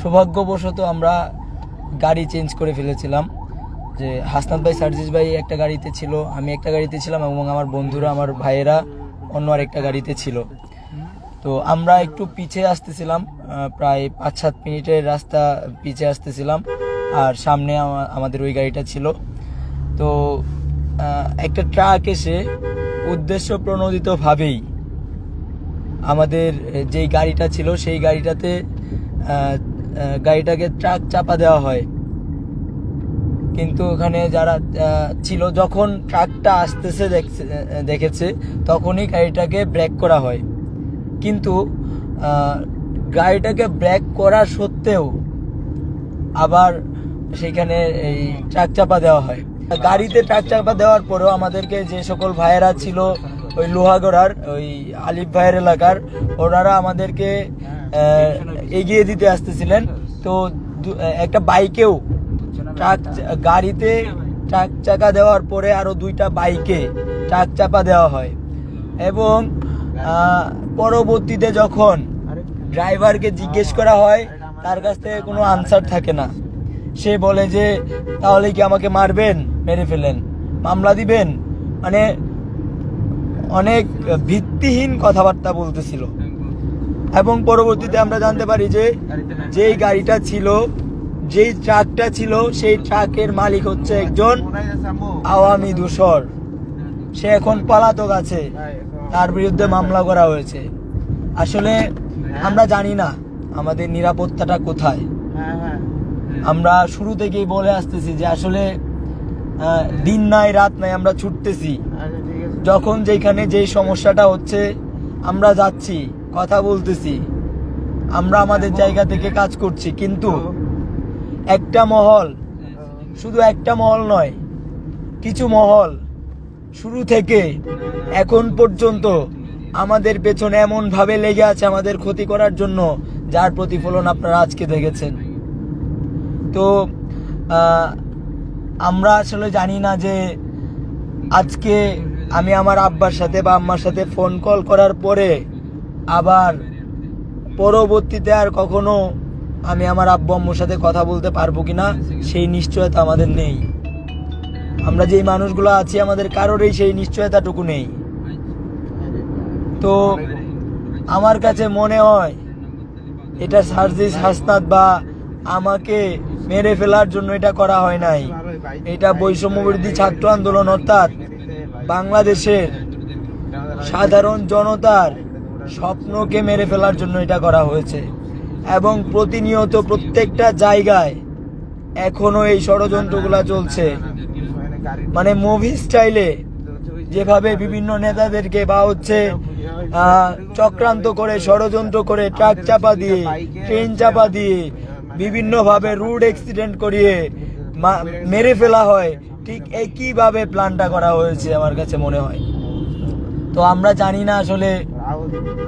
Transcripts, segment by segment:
সৌভাগ্যবশত আমরা গাড়ি চেঞ্জ করে ফেলেছিলাম। যে হাসনাত ভাই, সার্জিস ভাই একটা গাড়িতে ছিল, আমি একটা গাড়িতে ছিলাম এবং আমার বন্ধুরা, আমার ভাইয়েরা অন্য আরেকটা গাড়িতে ছিল। তো আমরা একটু পিছিয়ে আসতেছিলাম, প্রায় 5-7 মিনিটের রাস্তা পিছিয়ে আসতেছিলাম, আর সামনে আমাদের ওই গাড়িটা ছিল। তো একটা ট্রাক এসে উদ্দেশ্য প্রণোদিতভাবেই আমাদের যেই গাড়িটা ছিল সেই গাড়িটাকে ট্রাক চাপা দেওয়া হয়। কিন্তু ওখানে যারা ছিল, যখন ট্রাকটা আসতেছে দেখেছে তখনই গাড়িটাকে ব্রেক করা হয়। কিন্তু গাড়িটাকে ব্রেক করা সত্ত্বেও আবার সেখানে এই ট্রাক চাপা দেওয়া হয়। গাড়িতে ট্রাক চাপা দেওয়ার পরেও আমাদেরকে যে সকল ভাইয়েরা ছিল ওই লোহাগড়ার, ওই আলিফ ভাইয়ের এলাকার, ওনারা আমাদেরকে এগিয়ে দিতে আসতেছিলেন। তো একটা বাইকেও গাড়িতে ট্রাক চাকা দেওয়ার পরে আরও 2টা বাইকে ট্রাক চাপা দেওয়া হয়। এবং পরবর্তীতে যখন ড্রাইভারকে জিজ্ঞেস করা হয়, তার কাছ থেকে কোনো আনসার থাকে না। সে বলে যে তাহলে কি আমাকে মারবেন, মেরে ফেলেন, মামলা দিবেন, মানে অনেক ভিত্তিহীন কথাবার্তা বলতেছিল। এবং পরবর্তীতে আমরা জানতে পারি যে যেই গাড়িটা ছিল, যেই ট্রাকটা ছিল, সেই ট্রাকের মালিক হচ্ছে একজন আওয়ামী দূষর। সে এখন পলাতক আছে, তার বিরুদ্ধে মামলা করা হয়েছে। আসলে আমরা জানি না আমাদের নিরাপত্তাটা কোথায়। আমরা শুরু থেকেই বলে আসতেছি যে আসলে দিন নাই রাত নাই আমরা ছুটতেছি। যখন যেখানে যেই সমস্যাটা হচ্ছে আমরা যাচ্ছি, কথা বলতেছি, আমরা আমাদের জায়গা থেকে কাজ করছি। কিন্তু একটা মহল, শুধু একটা মহল নয়, কিছু মহল শুরু থেকে এখন পর্যন্ত আমাদের পেছনে এমনভাবে লেগে আছে আমাদের ক্ষতি করার জন্য, যার প্রতিফলন আপনারা আজকে দেখেছেন। তো আমরা আসলে জানি না যে আজকে আমি আমার আব্বার সাথে বা আম্মার সাথে ফোন কল করার পরে আবার পরবর্তীতে আর কখনো আমি আমার আব্বু আম্মুর সাথে কথা বলতে পারবো কিনা সেই নিশ্চয়তা আমাদের নেই। আমরা যেই মানুষগুলো আছি আমাদের কারোরই সেই নিশ্চয়তাটুকু নেই। তো আমার কাছে মনে হয় এটা সার্জিস, হাসনাত বা আমাকে মেরে ফেলার জন্য এটা করা হয় নাই। এটা বৈষম্যবিরোধী ছাত্র আন্দোলন, অর্থাৎ বাংলাদেশের সাধারণ জনতার স্বপ্নকে মেরে ফেলার জন্য এটা করা হয়েছে। এবং প্রতিনিয়ত প্রত্যেকটা জায়গায় এখনো এই ষড়যন্ত্রগুলা চলছে। মানে মুভি স্টাইলে যেভাবে বিভিন্ন নেতাদেরকে বা চক্রান্ত করে, ষড়যন্ত্র করে, ট্রাক চাপা দিয়ে, ট্রেন চাপা দিয়ে, বিভিন্নভাবে রোড অ্যাক্সিডেন্ট করিয়ে মেরে ফেলা হয়, ঠিক একইভাবে প্ল্যানটা করা হয়েছে আমার কাছে মনে হয়। তো আমরা জানি না আসলে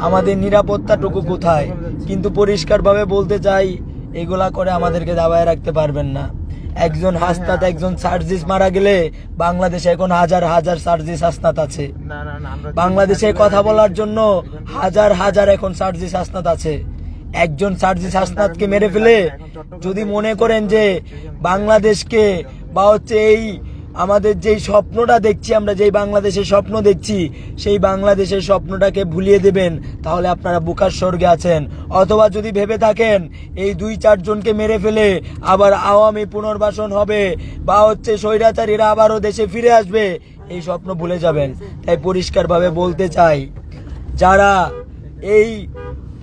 আমাদের নিরাপত্তাটুকু কোথায়। কিন্তু পরিষ্কারভাবে বলতে চাই, এগুলা করে আমাদেরকে দাবায় রাখতে পারবেন না। একজন হাসনাত, একজন সার্জিস মারা গেলে বাংলাদেশে এখন হাজার হাজার সার্জিস হাসনাত আছে। বাংলাদেশে কথা বলার জন্য হাজার হাজার এখন সার্জিস হাসনাত আছে। একজন সার্জিস হাসনাতকে মেরে ফেলে যদি মনে করেন যে বাংলাদেশকে বা এই আমাদের যেই স্বপ্নটা দেখছি, আমরা যেই বাংলাদেশের স্বপ্ন দেখছি, সেই বাংলাদেশের স্বপ্নটাকে ভুলিয়ে দেবেন, তাহলে আপনারা বুকার স্বর্গে আছেন। অথবা যদি ভেবে থাকেন এই 2-4 জনকে মেরে ফেলে আবার আওয়ামী পুনর্বাসন হবে বা স্বৈরাচারীরা আবারও দেশে ফিরে আসবে, এই স্বপ্ন ভুলে যাবেন। তাই পরিষ্কারভাবে বলতে চাই, যারা এই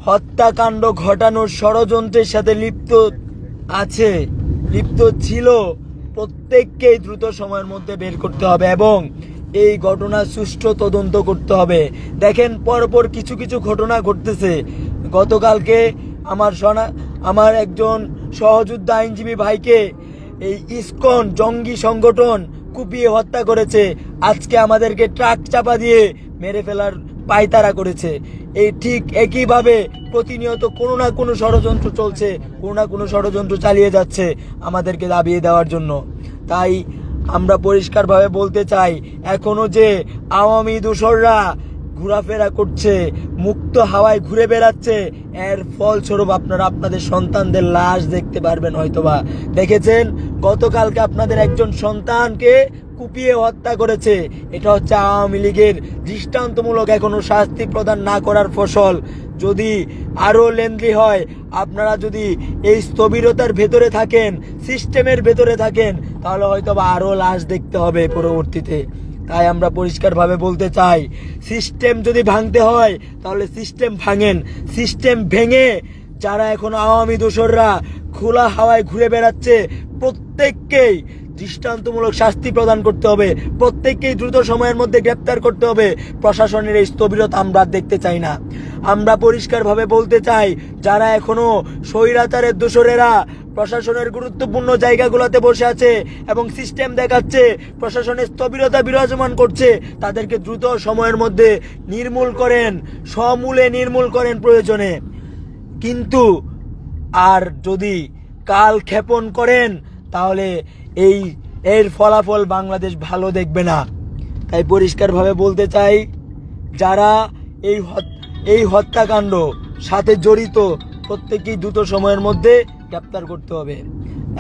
হত্যাকাণ্ড ঘটানোর ষড়যন্ত্রের সাথে লিপ্ত ছিল, প্রত্যেককেই দ্রুত সময়ের মধ্যে বের করতে হবে এবং এই ঘটনার সুষ্ঠু তদন্ত করতে হবে। দেখেন, পরপর কিছু কিছু ঘটনা ঘটতেছে। গতকালকে আমার একজন সহযোদ্ধা আইনজীবী ভাইকে এই ইসকন জঙ্গি সংগঠন কুপিয়ে হত্যা করেছে। আজকে আমাদেরকে ট্রাক চাপা দিয়ে মেরে ফেলার পায়তারা করেছে। এই ঠিক একইভাবে প্রতিনিয়ত কোনো না কোনো ষড়যন্ত্র চলছে, কোনো না কোনো ষড়যন্ত্র চালিয়ে যাচ্ছে আমাদেরকে দাবিয়ে দেওয়ার জন্য। তাই আমরা পরিষ্কারভাবে বলতে চাই, এখনো যে আওয়ামী দূষররা ঘোরাফেরা করছে, মুক্ত হাওয়ায় ঘুরে বেড়াচ্ছে, এর ফলস্বরূপ আপনারা আপনাদের সন্তানদের লাশ দেখতে পারবেন। হয়তোবা দেখেছেন গতকালকে আপনাদের একজন সন্তানকে কুপিয়ে হত্যা করেছে। এটা হচ্ছে আওয়ামী লীগের দৃষ্টান্তমূলক এখনো শাস্তি প্রদান না করার ফসল। যদি আরো লেন্দি হয়, আপনারা যদি এই স্থবিরতার ভেতরে থাকেন, সিস্টেমের ভেতরে থাকেন, তাহলে হয়তোবা আরো লাশ দেখতে হবে পরবর্তীতে। তাই আমরা পরিষ্কারভাবে বলতে চাই, সিস্টেম যদি ভাঙতে হয় তাহলে সিস্টেম ভাঙেন। সিস্টেম ভেঙে যারা এখন আওয়ামী দোসররা খোলা হাওয়ায় ঘুরে বেড়াচ্ছে, প্রত্যেককেই দৃষ্টান্তমূলক শাস্তি প্রদান করতে হবে, প্রত্যেককেই দ্রুত সময়ের মধ্যে গ্রেপ্তার করতে হবে। প্রশাসনের এই স্থবিরতা আমরা দেখতে চাই না। আমরা পরিষ্কারভাবে বলতে চাই, যারা এখনো স্বৈরাচারের দোসরেরা প্রশাসনের গুরুত্বপূর্ণ জায়গাগুলোতে বসে আছে এবং সিস্টেম দেখাচ্ছে, প্রশাসনের স্থবিরতা বিরাজমান করছে, তাদেরকে দ্রুত সময়ের মধ্যে নির্মূল করেন, সমূলে নির্মূল করেন প্রয়োজনে। কিন্তু আর যদি কাল ক্ষেপণ করেন তাহলে এর ফলাফল বাংলাদেশ ভালো দেখবে না। তাই পরিষ্কারভাবে বলতে চাই, যারা এই হত্যাকাণ্ড সাথে জড়িত প্রত্যেকেই দ্রুত সময়ের মধ্যে গ্রেপ্তার করতে হবে।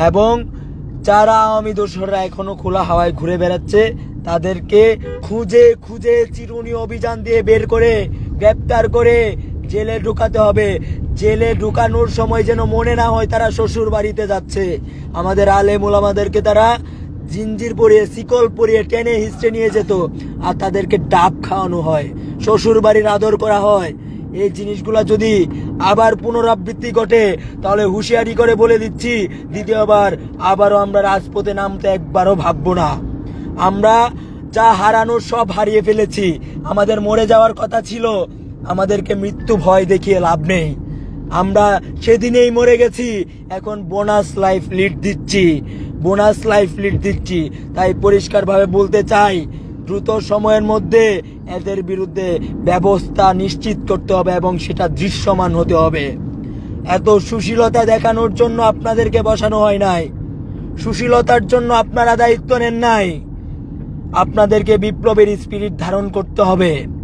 এবং যারা আওয়ামী দোসররা এখনো খোলা হাওয়ায় ঘুরে বেড়াচ্ছে, তাদেরকে খুঁজে খুঁজে চিরুনি অভিযান দিয়ে বের করে গ্রেপ্তার করে জেলে ঢুকাতে হবে। জেলে ঢুকানোর সময় যেন মনে না হয় তারা শ্বশুর বাড়িতে যাচ্ছে। আমাদের আলেম ওলামাদেরকে তারা জিঞ্জির পরিয়ে, শিকল পরিয়ে টেনে হিস্টে নিয়ে যেত, আর তাদেরকে ডাব খাওয়ানো হয়, শ্বশুর বাড়ির আদর করা হয়। এই জিনিসগুলা যদি আবার পুনরাবৃত্তি ঘটে, তাহলে হুঁশিয়ারি করে বলে দিচ্ছি, দ্বিতীয়বার আবারও আমরা রাজপথে নামতে একবারও ভাববো না। আমরা যা হারানোর সব হারিয়ে ফেলেছি। আমাদের মরে যাওয়ার কথা ছিল, আমাদেরকে মৃত্যু ভয় দেখিয়ে লাভ নেই। আমরা সেদিনেই মরে গেছি, এখন বোনাস লাইফ লিড দিচ্ছি। তাই পরিষ্কারভাবে বলতে চাই, দ্রুত সময়ের মধ্যে এদের বিরুদ্ধে ব্যবস্থা নিশ্চিত করতে হবে এবং সেটা দৃশ্যমান হতে হবে। এত সুশীলতা দেখানোর জন্য আপনাদেরকে বসানো হয় নাই, সুশীলতার জন্য আপনারা দায়িত্ব নেন নাই। আপনাদেরকে বিপ্লবের স্পিরিট ধারণ করতে হবে।